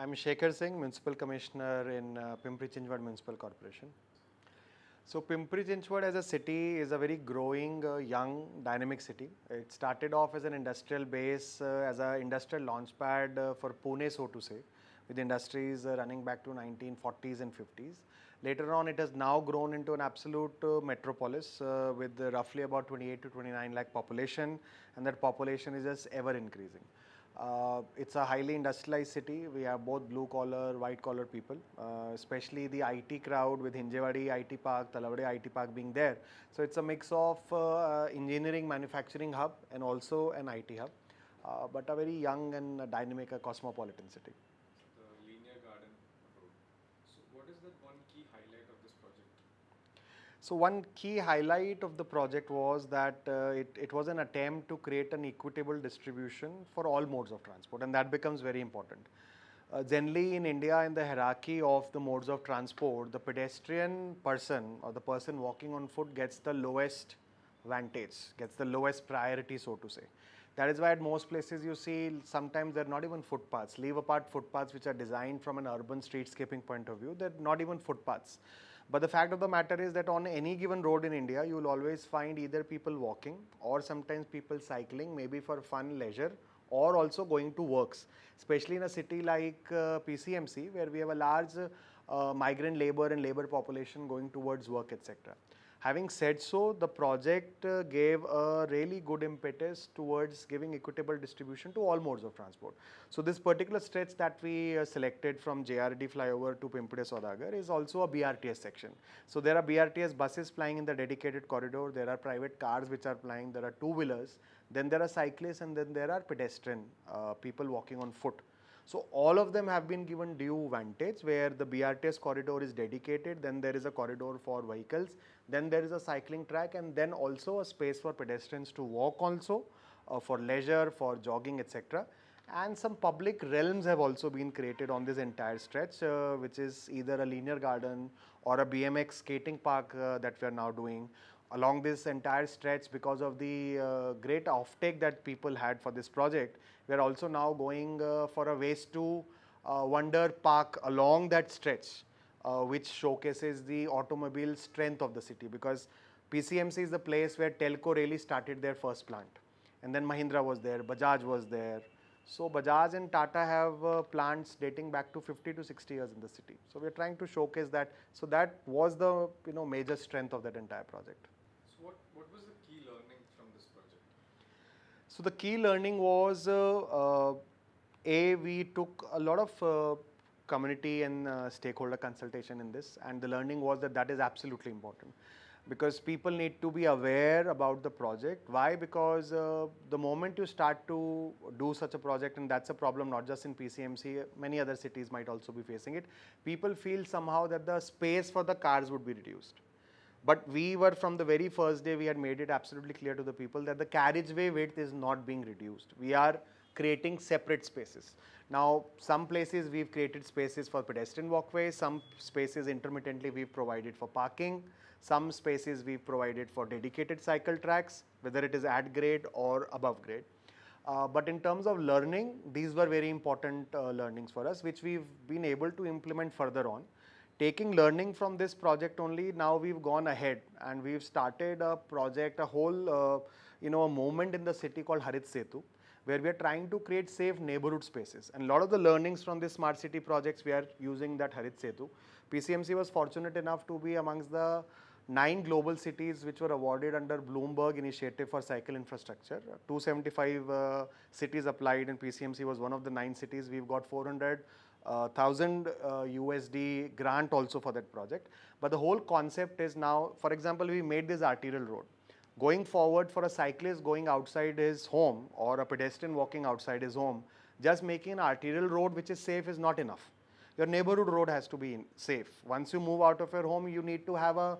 I'm Shekhar Singh, Municipal Commissioner in Pimpri-Chinchwad Municipal Corporation. So Pimpri-Chinchwad as a city is a very growing, young, dynamic city. It started off as an industrial base, as an industrial launchpad for Pune, so to say, with industries running back to 1940s and 50s. Later on, it has now grown into an absolute metropolis with roughly about 28 to 29 lakh population, and that population is just ever increasing. It's a highly industrialized city. We have both blue collar, white collar people, especially the IT crowd with Hinjewadi IT Park, Talavade IT Park being there. So it's a mix of engineering manufacturing hub and also an IT hub, but a very young and dynamic cosmopolitan city. The linear garden road. So what is that one key highlight of this project? So one key highlight of the project was that it was an attempt to create an equitable distribution for all modes of transport, and that becomes very important. Generally in India, in the hierarchy of the modes of transport, the pedestrian person or the person walking on foot gets the lowest vantage, gets the lowest priority, so to say. That is why at most places you see sometimes they're not even footpaths. Leave apart footpaths which are designed from an urban streetscaping point of view, they're not even footpaths. But the fact of the matter is that on any given road in India, you will always find either people walking or sometimes people cycling, maybe for fun, leisure, or also going to works, especially in a city like PCMC, where we have a large migrant labor and labor population going towards work, etc. Having said so, the project gave a really good impetus towards giving equitable distribution to all modes of transport. So this particular stretch that we selected from JRD flyover to Pimpri Saudagar is also a BRTS section. So there are BRTS buses plying in the dedicated corridor, there are private cars which are plying, there are two-wheelers, then there are cyclists, and then there are pedestrian people walking on foot. So all of them have been given due vantage, where the BRTS corridor is dedicated, then there is a corridor for vehicles, then there is a cycling track, and then also a space for pedestrians to walk also, for leisure, for jogging, etc. And some public realms have also been created on this entire stretch, which is either a linear garden or a BMX skating park that we are now doing. Along this entire stretch, because of the great offtake that people had for this project, we are also now going for a waste to wonder park along that stretch, which showcases the automobile strength of the city, because PCMC is the place where Telco really started their first plant, and then Mahindra was there, Bajaj was there. So Bajaj and Tata have plants dating back to 50 to 60 years in the city. So we are trying to showcase that. So that was the major strength of that entire project. So what was the key learning from this project? So the key learning was, we took a lot of community and stakeholder consultation in this, and the learning was that that is absolutely important, because people need to be aware about the project. Why? Because the moment you start to do such a project, and that's a problem not just in PCMC, many other cities might also be facing it, people feel somehow that the space for the cars would be reduced. But we were, from the very first day, we had made it absolutely clear to the people that the carriageway width is not being reduced. We are creating separate spaces. Now, some places we've created spaces for pedestrian walkways, some spaces intermittently we've provided for parking, some spaces we've provided for dedicated cycle tracks, whether it is at grade or above grade. But in terms of learning, these were very important learnings for us, which we've been able to implement further on. Taking learning from this project only, now we've gone ahead and we've started a project, a whole, a movement in the city called Harit Setu, where we are trying to create safe neighborhood spaces. And a lot of the learnings from this smart city projects, we are using that Harit Setu. PCMC was fortunate enough to be amongst the 9 global cities which were awarded under Bloomberg Initiative for Cycle Infrastructure. 275 cities applied, and PCMC was one of the 9 cities. We've got 400,000 USD grant also for that project. But the whole concept is now, for example, we made this arterial road. Going forward, for a cyclist going outside his home or a pedestrian walking outside his home, just making an arterial road which is safe is not enough. Your neighborhood road has to be safe. Once you move out of your home, you need to have a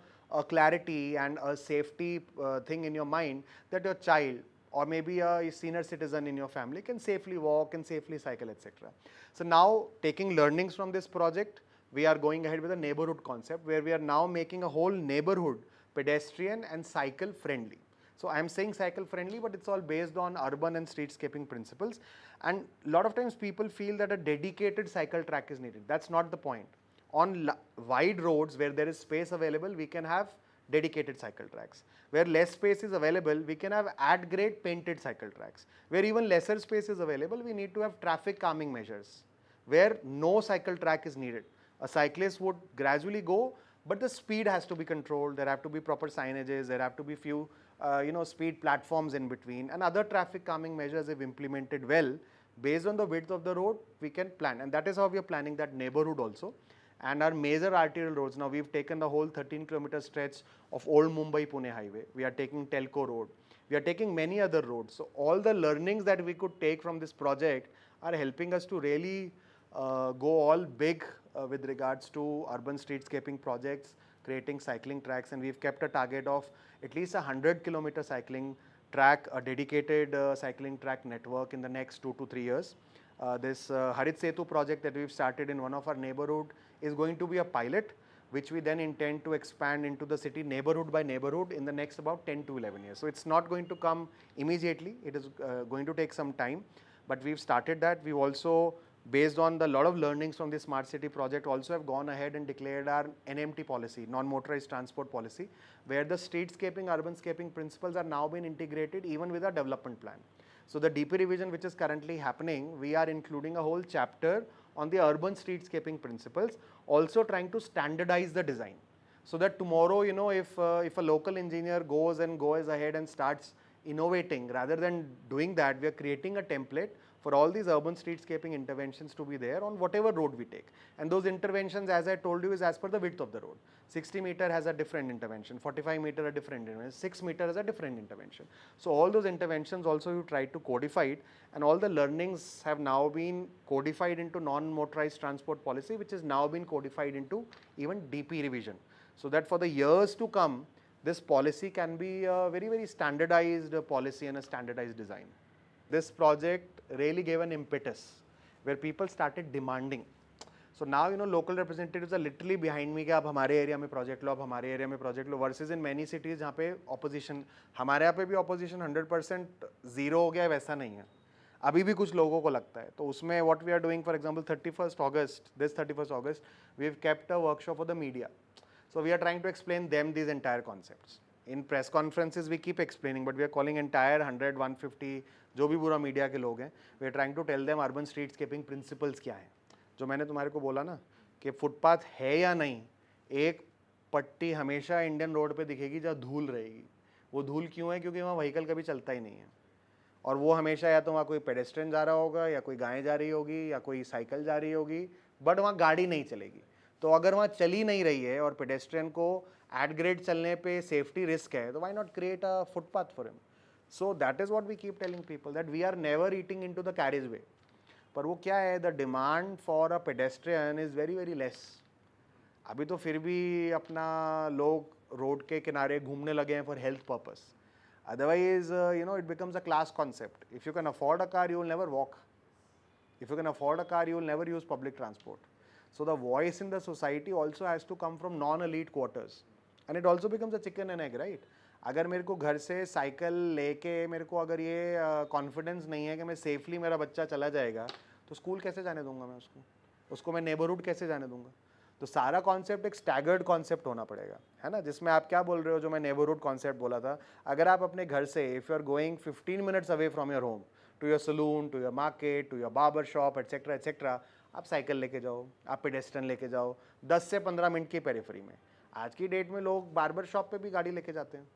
clarity and a safety thing in your mind that your child or maybe a senior citizen in your family can safely walk and safely cycle, etc. So now, taking learnings from this project, we are going ahead with a neighborhood concept where we are now making a whole neighborhood pedestrian and cycle friendly. So I'm saying cycle friendly, but it's all based on urban and streetscaping principles. And a lot of times people feel that a dedicated cycle track is needed. That's not the point. On wide roads where there is space available, we can have dedicated cycle tracks. Where less space is available, we can have at-grade painted cycle tracks. Where even lesser space is available, we need to have traffic calming measures where no cycle track is needed. A cyclist would gradually go, but the speed has to be controlled. There have to be proper signages. There have to be few, speed platforms in between, and other traffic calming measures if implemented well. Based on the width of the road, we can plan, and that is how we are planning that neighborhood also. And our major arterial roads, now we've taken the whole 13-kilometer stretch of Old Mumbai-Pune highway. We are taking Telco Road. We are taking many other roads. So all the learnings that we could take from this project are helping us to really go all big with regards to urban streetscaping projects, creating cycling tracks, and we've kept a target of at least 100-kilometer cycling track, a dedicated cycling track network in the next 2 to 3 years. This Harit Setu project that we've started in one of our neighborhood is going to be a pilot, which we then intend to expand into the city neighborhood by neighborhood in the next about 10 to 11 years. So it's not going to come immediately. It is going to take some time, but we've started that. We've also, based on the lot of learnings from the Smart City project, also have gone ahead and declared our NMT policy, non-motorized transport policy, where the streetscaping, urbanscaping principles are now being integrated even with our development plan. So the DP revision which is currently happening, we are including a whole chapter on the urban streetscaping principles, also trying to standardize the design. So that tomorrow, if a local engineer goes ahead and starts innovating, rather than doing that, we are creating a template for all these urban streetscaping interventions to be there on whatever road we take. And those interventions, as I told you, is as per the width of the road. 60 meter has a different intervention, 45 meter a different intervention, 6 meter has a different intervention. So all those interventions also you try to codify it, and all the learnings have now been codified into non-motorized transport policy, which has now been codified into even DP revision. So that for the years to come, this policy can be a very, very standardized policy and a standardized design. This project really gave an impetus where people started demanding. So now, local representatives are literally behind me कि आप हमारे area में project लो, आप हमारे area में project low, versus in many cities जहाँ पे opposition, हमारे यहाँ पे भी ऑपोजिशन 100% ज़ीरो हो गया है, वैसा नहीं है, अभी भी कुछ लोगों को लगता है. तो उसमें what we are doing, for example, 31st August, this 31st August, we've kept a workshop for the media. So we are trying to explain them these entire concepts. In press conferences we keep explaining, but we are calling entire 100, 150 जो भी पूरा media के लोग हैं, we are trying to tell them urban streetscaping principles क्या हैं. जो मैंने तुम्हारे को बोला ना कि फुटपाथ है या नहीं, एक पट्टी हमेशा इंडियन रोड पे दिखेगी जहाँ धूल रहेगी. वो धूल क्यों है? क्योंकि वहाँ व्हीकल कभी चलता ही नहीं है, और वो हमेशा या तो वहाँ कोई पेडेस्ट्रियन जा रहा होगा, या कोई गाय जा रही होगी, या कोई साइकिल जा रही होगी, बट वहाँ गाड़ी नहीं चलेगी. तो अगर वहाँ चली नहीं रही है और पेडेस्ट्रियन को एट ग्रेड चलने पे सेफ्टी रिस्क है, तो why not create a footpath for him. So that is what we keep telling people, that we are never eating into the carriage way. पर वो क्या है, the demand for a pedestrian is very very less. अभी तो फिर भी अपना लोग रोड के किनारे घूमने लगे हैं for health purpose. Otherwise, it becomes a class concept. If you can afford a car, you will never walk. If you can afford a car, you will never use public transport. So the voice in the society also has to come from non-elite quarters. And it also becomes a chicken and egg, right? अगर मेरे को घर से cycle लेके मेरे को अगर ये कॉन्फिडेंस नहीं है कि मैं सेफली मेरा बच्चा चला जाएगा, तो स्कूल कैसे जाने दूंगा मैं उसको मैं नेबरहुड कैसे जाने दूंगा. तो सारा कॉन्सेप्ट एक स्टैगर्ड कॉन्सेप्ट होना पड़ेगा, है ना, जिसमें आप क्या बोल रहे हो, जो मैं नेबरहुड कॉन्सेप्ट बोला था. अगर आप अपने घर से, if you are going 15 minutes away from your home to your salon, to your market, to your barber shop, etcetera etcetera, आप साइकिल लेके जाओ, आप पेडेस्ट्रियन लेके जाओ, 10 से 15 मिनट की पेरिफेरी में. आज की डेट में लोग बार्बर शॉप पे भी गाड़ी लेके जाते हैं,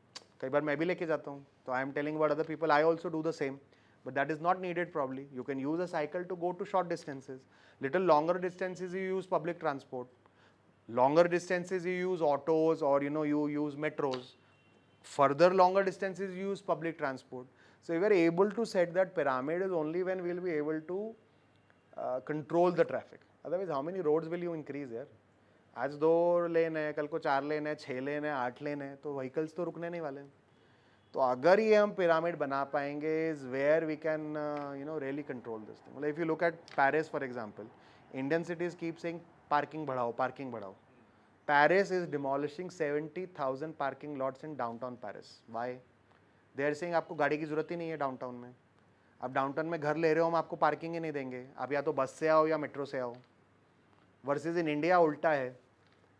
कई बार मैं भी लेके जाता हूँ. तो I am telling about other people, I also do the same. But that is not needed probably. You can use a cycle to go to short distances. Little longer distances you use public transport. Longer distances you use autos, or you use metros. Further longer distances you use public transport. So we are able to set that pyramid is only when we will be able to control the traffic. Otherwise, how many roads will you increase here? आज 2 लेन है, कल को 4 लेन है, 6 लेन है, 8 लेन है, तो vehicles तो रुकने नहीं वाले हैं. तो अगर ये हम पिरामिड बना पाएंगे, is where we can really control this thing. मतलब if you look at Paris for example, Indian cities keep saying parking बढ़ाओ, पार्किंग बढ़ाओ. Paris is demolishing 70,000 parking lots in downtown Paris. Why? They are saying आपको गाड़ी की जरूरत ही नहीं है downtown में, आप डाउनटाउन में घर ले रहे हो, हम आपको पार्किंग ही नहीं देंगे, आप या तो बस से आओ या मेट्रो से आओ। वर्सेस इन इंडिया उल्टा है,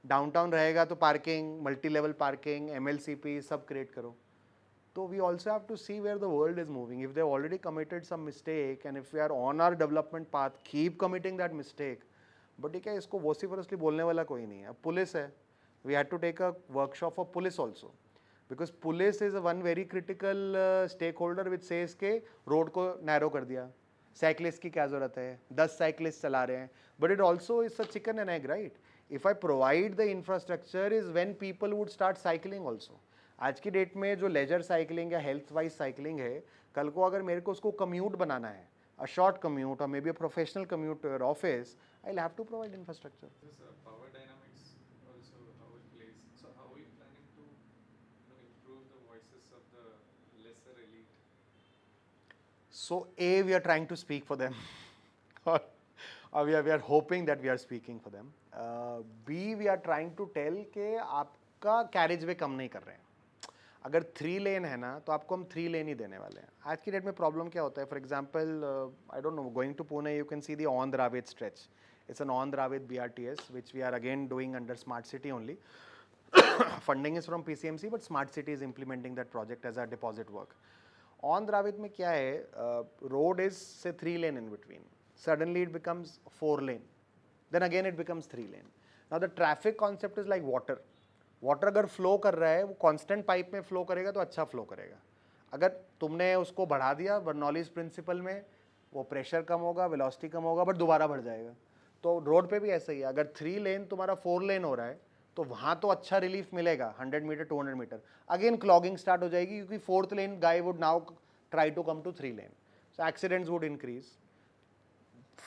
डाउनटाउन रहेगा तो parking, multi level parking, MLCP सब क्रिएट करो। So we also have to see where the world is moving. If they've already committed some mistake and if we are on our development path, keep committing that mistake. But ठीक है, इसको vociferously बोलने वाला कोई नहीं है। अब police है, we had to take a workshop for police also, because police is one very critical stakeholder which says के road को narrow कर दिया, cyclist की क्या ज़रूरत है, 10 cyclists चला रहे हैं, but it also is a chicken and egg, right? If I provide the infrastructure is when people would start cycling also. आज की डेट में जो लेजर साइकिलिंग या हेल्थ वाइज साइकिलिंग है, कल को अगर मेरे को उसको कम्यूट बनाना है, अ शॉर्ट कम्यूट और may be a professional commute to your office, I will have to provide infrastructure. This power dynamics also how it plays. So how are you planning to improve the voices of the lesser elite? So A, we are trying to speak for them, or we are hoping that we are speaking for them. B, we are trying to tell कि आपका carriage way कम नहीं कर रहे हैं। अगर 3 लेन है ना तो आपको हम 3 लेन ही देने वाले हैं। आज की डेट में प्रॉब्लम क्या होता है, for example I don't know, going to Pune you can see the on Dravid stretch, it's an on Dravid BRTS which we are again doing under smart city only. Funding is from PCMC but smart city is implementing that project as a deposit work. On Dravid में क्या है, road is say 3 lane in between, suddenly it becomes 4 lane, then again it becomes 3 lane. Now the traffic concept is like water. Water अगर flow कर रहा है, वो constant pipe में flow करेगा तो अच्छा फ्लो करेगा। अगर तुमने उसको बढ़ा दिया, बर्नौलीज प्रिंसिपल में वो प्रेशर कम होगा, वेलोसिटी कम होगा, बट दोबारा बढ़ जाएगा। तो रोड पे भी ऐसा ही है, अगर 3 लेन तुम्हारा 4 लेन हो रहा है तो वहाँ तो अच्छा रिलीफ मिलेगा 100 metre 200 metre, again clogging start हो जाएगी क्योंकि 4th lane guy would now try to come to 3 lane, so accidents would increase,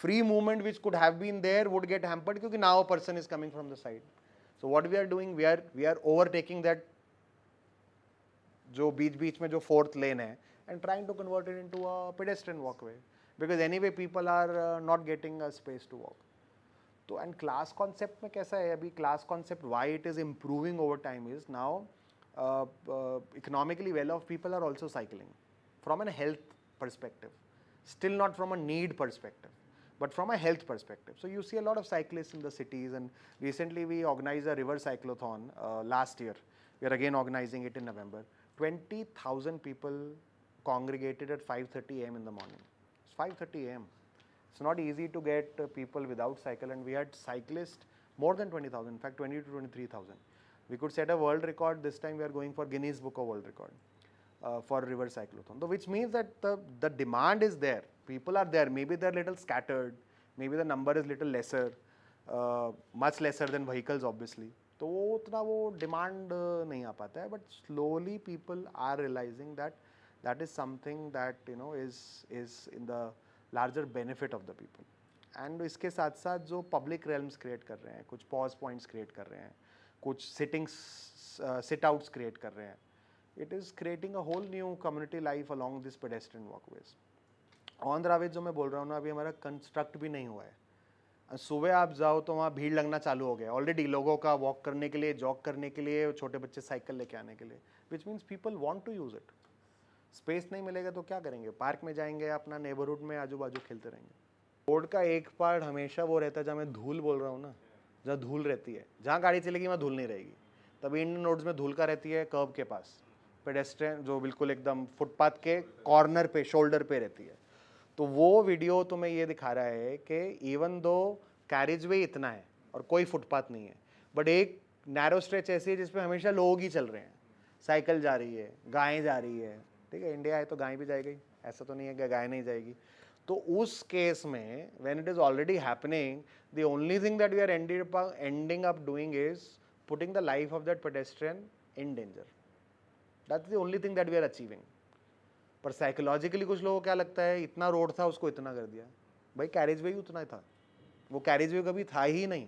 free movement which could have been there would get hampered क्योंकि now a person is coming from the side. So what we are doing, we are overtaking that जो बीच में जो 4th lane है and trying to convert it into a pedestrian walkway, because anyway people are not getting a space to walk. तो and class concept में कैसा है अभी, class concept why it is improving over time is now economically well off people are also cycling from a health perspective, still not from a need perspective, but from a health perspective. So you see a lot of cyclists in the cities, and recently we organized a river cyclothon last year. We are again organizing it in November. 20,000 people congregated at 5:30 a.m. in the morning. It's 5:30 a.m. It's not easy to get people without cycle, and we had cyclists more than 20,000, in fact 20 to 23,000. We could set a world record. This time we are going for Guinness Book of World Record for river cyclothon. So which means that the demand is there. People are there. Maybe they're little scattered. Maybe the number is little lesser, much lesser than vehicles obviously. तो वो उतना वो demand नहीं आ पाता है, but slowly people are realising that that is something that you know is in the larger benefit of the people. And इसके साथ साथ जो पब्लिक रेल्म्स क्रिएट कर रहे हैं, कुछ पॉज पॉइंट्स क्रिएट कर रहे हैं, कुछ सिट आउट्स क्रिएट कर रहे हैं, it is creating a whole new community life along this pedestrian walkways. On Dravid जो मैं बोल रहा हूँ ना, अभी हमारा कंस्ट्रक्ट भी नहीं हुआ है। सुबह आप जाओ तो वहाँ भीड़ लगना चालू हो गया ऑलरेडी, लोगों का वॉक करने के लिए, जॉग करने के लिए, छोटे बच्चे साइकिल लेके आने के लिए, which means people want to use it. Space नहीं मिलेगा तो क्या करेंगे, पार्क में जाएंगे, अपना नेबरहुड में आजू बाजू खेलते रहेंगे। रोड का एक पार्ट हमेशा वो रहता है, जहाँ मैं धूल बोल रहा हूँ ना, जहाँ धूल रहती है, जहाँ गाड़ी चलेगी वहाँ धूल नहीं रहेगी। तभी इंडियन रोड्स में धूल का रहती है कर्ब के पास, पेडेस्ट्रियन जो बिल्कुल एकदम फुटपाथ के कॉर्नर पे, शोल्डर पे रहती है। तो वो वीडियो तुम्हें ये दिखा रहा है कि इवन दो कैरेज वे इतना है और कोई फुटपाथ नहीं है, बट एक नैरो स्ट्रेच ऐसी है जिसपे हमेशा लोग ही चल रहे हैं, साइकिल जा रही है, गायें जा रही है। ठीक है, इंडिया है तो गाय भी जाएगी, ऐसा तो नहीं है कि गाय नहीं जाएगी। तो उस केस में when it is already happening, the only thing that we are ending up doing is putting the life of that pedestrian in danger. That's the only thing that we are achieving. पर psychologically कुछ लोगों को क्या लगता है, इतना road था उसको इतना कर दिया, भाई कैरेज वे ही उतना ही था, वो कैरेज वे कभी था ही नहीं।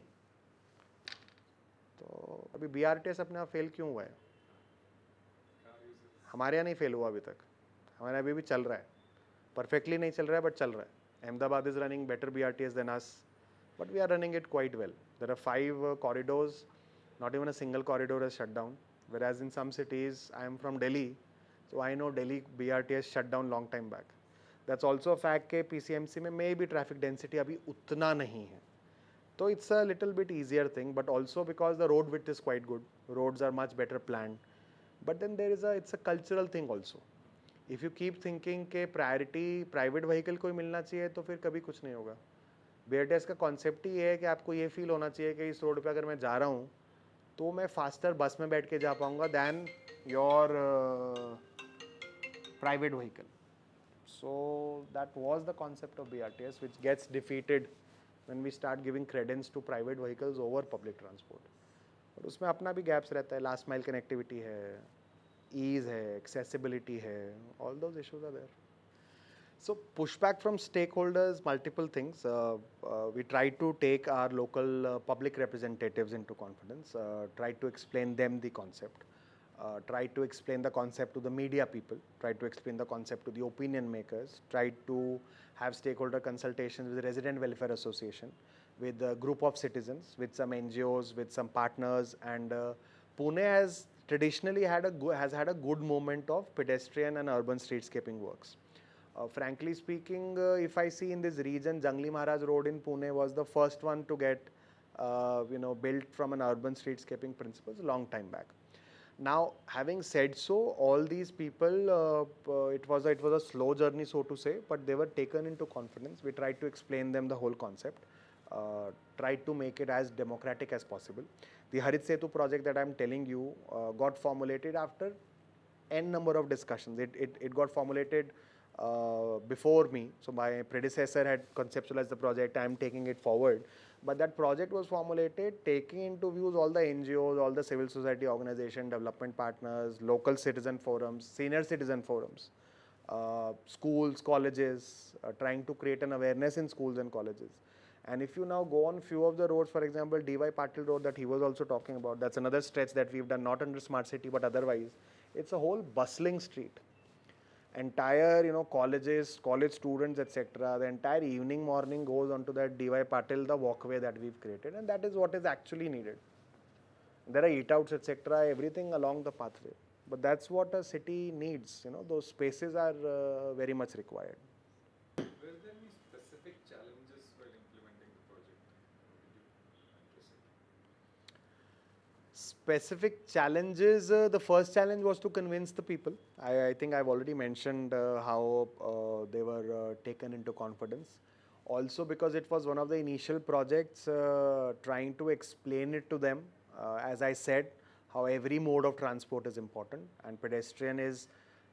तो अभी BRTS अपने आप फेल क्यों हुआ है? हमारे यहाँ नहीं फेल हुआ अभी तक, हमारे यहाँ अभी भी चल रहा है, परफेक्टली नहीं चल रहा है बट चल रहा है। Ahmedabad is running better BRTS than us, but we are running it quite well. There are 5 corridors, not even a single corridor is shut down, whereas in some cities, I am from Delhi, So I know Delhi BRTS shut down long time back. That's also a fact कि PCMC में may be traffic density अभी उतना नहीं है. So it's a little bit easier thing, but also because the road width is quite good, roads are much better planned. But then it's a cultural thing also. If you keep thinking कि priority private vehicle को ही मिलना चाहिए तो फिर कभी कुछ नहीं होगा. BRTS का concept ही ये है कि आपको ये feel होना चाहिए कि इस road पे अगर मैं जा रहा हूँ तो मैं faster बस में बैठ के जा पाऊँगा than your private vehicle. So that was the concept of BRTS, which gets defeated when we start giving credence to private vehicles over public transport. और उसमें अपना भी gaps रहता है, last mile connectivity है, ease है, accessibility है, all those issues are there. So pushback from stakeholders, multiple things. We try to take our local public representatives into confidence, try to explain them the concept. Try to explain the concept to the media people, try to explain the concept to the opinion makers, try to have stakeholder consultations with the Resident Welfare Association, with a group of citizens, with some NGOs, with some partners, and Pune has traditionally had a good moment of pedestrian and urban streetscaping works. Frankly speaking, if I see in this region, Jangli Maharaj Road in Pune was the first one to get built from an urban streetscaping principles a long time back. Now, having said so, all these people, it was a slow journey, so to say, but they were taken into confidence. We tried to explain them the whole concept, tried to make it as democratic as possible. The Harit Setu project that I'm telling you got formulated after n number of discussions. It got formulated before me. So my predecessor had conceptualized the project. I'm taking it forward. But that project was formulated taking into views all the NGOs, all the civil society organization, development partners, local citizen forums, senior citizen forums, schools, colleges, trying to create an awareness in schools and colleges. And if you now go on few of the roads, for example, D.Y. Patil Road that he was also talking about, that's another stretch that we've done not under Smart City but otherwise, it's a whole bustling street. Entire colleges, college students, etc. The entire evening morning goes onto that D.Y. Patil, the walkway that we've created, and that is what is actually needed. There are eat outs, etc. Everything along the pathway, but that's what a city needs. Those spaces are very much required. Were there any specific challenges while implementing the project? Did you address it? Specific challenges, the first challenge was to convince the people. I think I've already mentioned how they were taken into confidence. Also because it was one of the initial projects, trying to explain it to them, as I said, how every mode of transport is important, and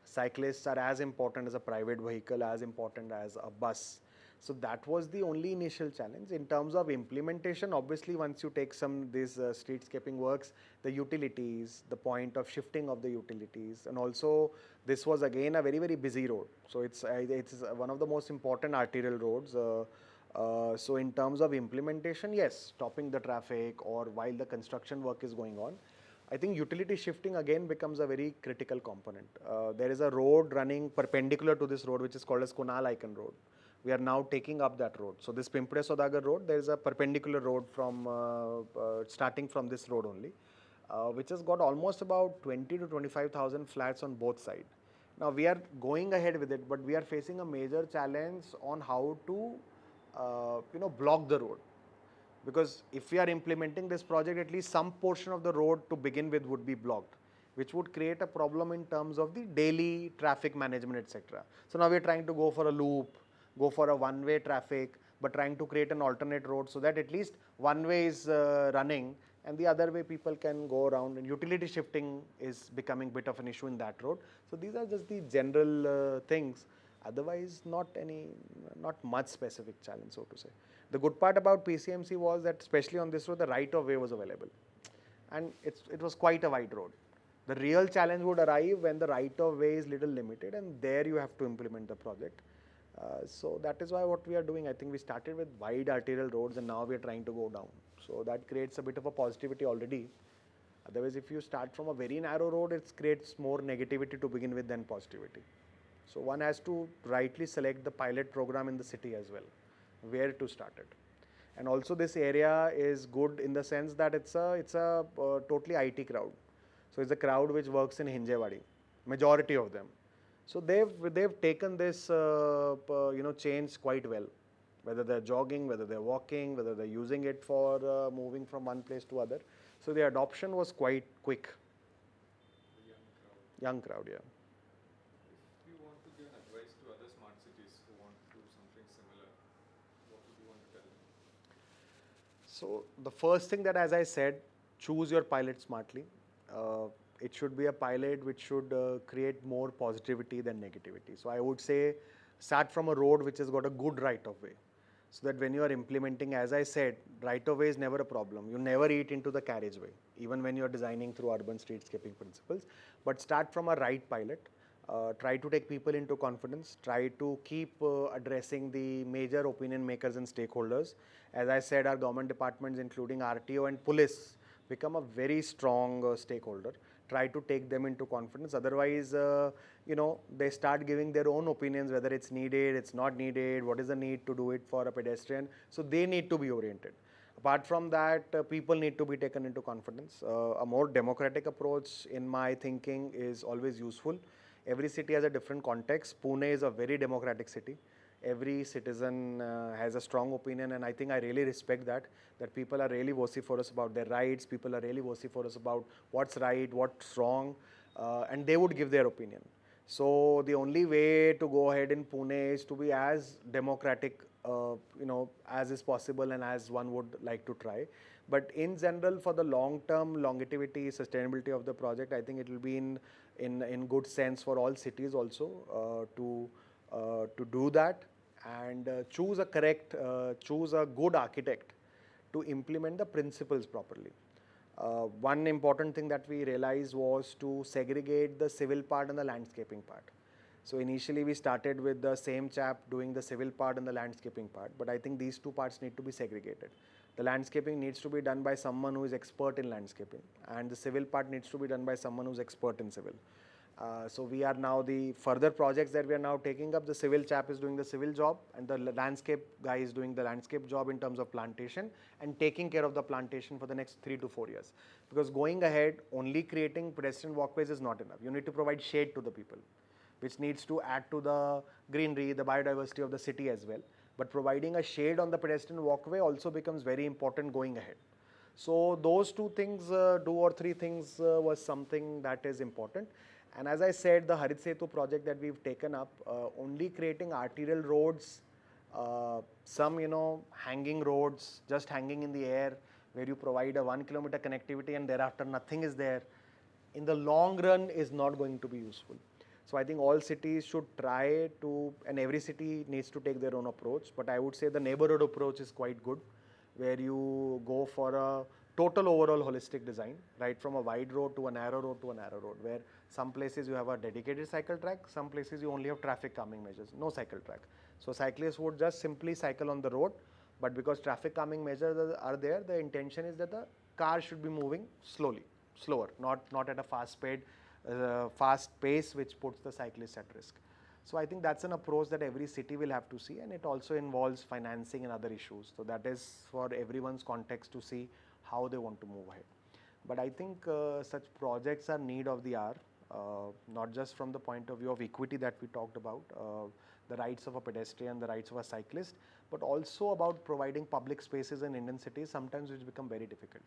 cyclists are as important as a private vehicle, as important as a bus. So that was the only initial challenge. In terms of implementation, obviously once you take these streetscaping works, the utilities, the point of shifting of the utilities, and also this was again a very, very busy road. So it's one of the most important arterial roads. So in terms of implementation, yes, stopping the traffic or while the construction work is going on, I think utility shifting again becomes a very critical component. There is a road running perpendicular to this road which is called as Kunal Icon Road. We are now taking up that road. So this Pimpre Saudagar road, there is a perpendicular road from starting from this road only, which has got almost about 20 to 25,000 flats on both sides. Now we are going ahead with it, but we are facing a major challenge on how to block the road. Because if we are implementing this project, at least some portion of the road to begin with would be blocked, which would create a problem in terms of the daily traffic management, etc. So now we are trying to go for a loop, go for a one-way traffic, but trying to create an alternate road so that at least one way is running and the other way people can go around, and utility shifting is becoming a bit of an issue in that road. So these are just the general things. Otherwise, not much specific challenge, so to say. The good part about PCMC was that especially on this road, the right of way was available, and it was quite a wide road. The real challenge would arrive when the right of way is little limited, and there you have to implement the project. So that is why what we are doing. I think we started with wide arterial roads and now we are trying to go down. So that creates a bit of a positivity already. Otherwise, if you start from a very narrow road, it creates more negativity to begin with than positivity. So one has to rightly select the pilot program in the city as well, where to start it. And also this area is good in the sense that it's a totally IT crowd. So it's a crowd which works in Hinjewadi. majority of them. So they've taken this change quite well, whether they're jogging, whether they're walking, whether they're using it for moving from one place to other. So the adoption was quite quick. The young crowd. Young crowd, yeah. If you want to give advice to other smart cities who want to do something similar, what would you want to tell them? So the first thing that, as I said, choose your pilot smartly. It should be a pilot which should create more positivity than negativity. So I would say start from a road which has got a good right of way. So that when you are implementing, as I said, right of way is never a problem. You never eat into the carriageway, even when you are designing through urban streetscaping principles. But start from a right pilot. Try to take people into confidence. Try to keep addressing the major opinion makers and stakeholders. As I said, our government departments, including RTO and police, become a very strong stakeholder. Try to take them into confidence. Otherwise, they start giving their own opinions, whether it's needed, it's not needed, what is the need to do it for a pedestrian. So they need to be oriented. Apart from that, people need to be taken into confidence. A more democratic approach, in my thinking, is always useful. Every city has a different context. Pune is a very democratic city. Every citizen has a strong opinion, and I think I really respect that people are really vociferous about their rights, people are really vociferous about what's right, what's wrong, and they would give their opinion. So the only way to go ahead in Pune is to be as democratic, as is possible and as one would like to try. But in general, for the long-term longevity, sustainability of the project, I think it will be in good sense for all cities also to do that and choose a good architect to implement the principles properly. One important thing that we realized was to segregate the civil part and the landscaping part. So initially we started with the same chap doing the civil part and the landscaping part, but I think these two parts need to be segregated. The landscaping needs to be done by someone who is expert in landscaping, and the civil part needs to be done by someone who's expert in civil. So we are now, the further projects that we are now taking up, the civil chap is doing the civil job and the landscape guy is doing the landscape job in terms of plantation and taking care of the plantation for the next 3 to 4 years. Because going ahead, only creating pedestrian walkways is not enough. You need to provide shade to the people, which needs to add to the greenery, the biodiversity of the city as well. But providing a shade on the pedestrian walkway also becomes very important going ahead. So those two things, 2 or 3 things was something that is important. And as I said, the Harit Setu project that we've taken up, only creating arterial roads, some hanging roads, just hanging in the air, where you provide a 1 kilometer connectivity and thereafter nothing is there, in the long run is not going to be useful. So I think all cities should try to, and every city needs to take their own approach, but I would say the neighborhood approach is quite good, where you go for a total overall holistic design, right from a wide road to a narrow road to a narrow road, where some places you have a dedicated cycle track, some places you only have traffic calming measures, no cycle track. So cyclists would just simply cycle on the road, but because traffic calming measures are there, the intention is that the car should be moving slower, not at a fast pace which puts the cyclist at risk. So I think that's an approach that every city will have to see, and it also involves financing and other issues. So that is for everyone's context to see how they want to move ahead. But I think such projects are need of the hour, not just from the point of view of equity that we talked about, the rights of a pedestrian, the rights of a cyclist, but also about providing public spaces in Indian cities, sometimes which become very difficult.